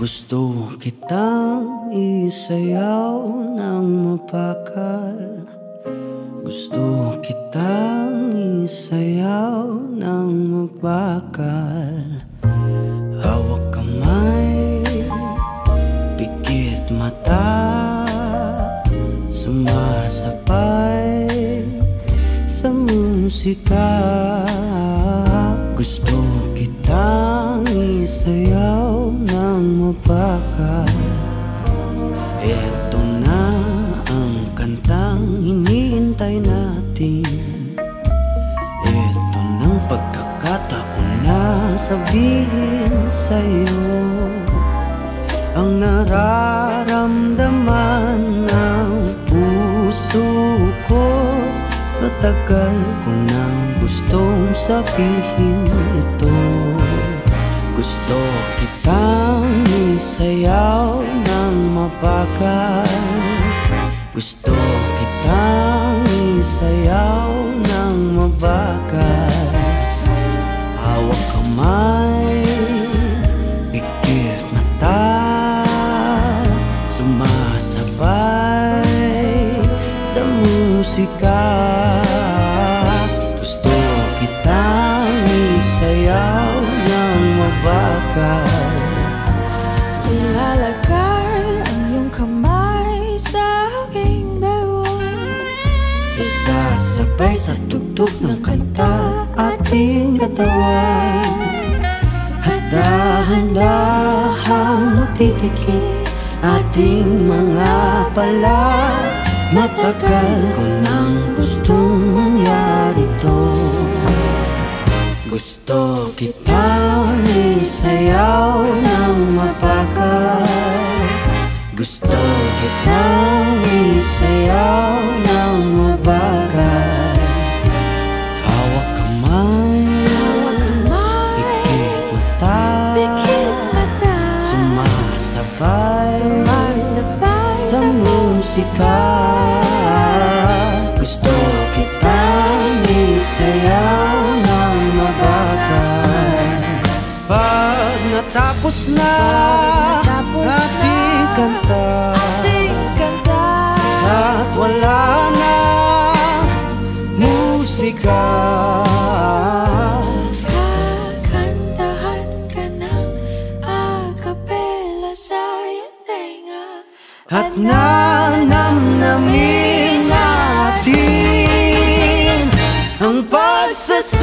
Gusto kitang isayaw ng mapakal. Gusto kitang isayaw ng mapakal. Hawak kamay, pikit mata, sumasabay sa musika. Gusto kitang isayaw ng mapakal. Eto na ang kantang hinihintay natin. Eto ng pagkakataon na sabihin sa'yo ang nararamdaman ng puso ko. Matagal ko nang gustong sabihin ito. Gusto kitang isayaw ng mapakal. Gusto kitang isayaw ng mapakal. Hawak kamay, pikit mata, sumasabay sa musika. Gusto kitang isayaw ng mapakal. Ilalagay ang iyong kamay sa aking bewang. Isasabay sa tugtog ng kanta ating katawan. Handa-handahang magtitikip ating mga pala. Matagal ko nang gustong mangyari to. Gusto kitang isayaw ng mapakal. Gusto kitang isayaw ng mapakal. Hawak kamay, pikit mata, sumasabay sa musika. Gusto kitang isayaw ng mapakal. Pag natapos na ating kanta, at wala na musika, kakantahan ka ng a-capella sa iyong tenga. at nanamnamin natin ang pagsasama.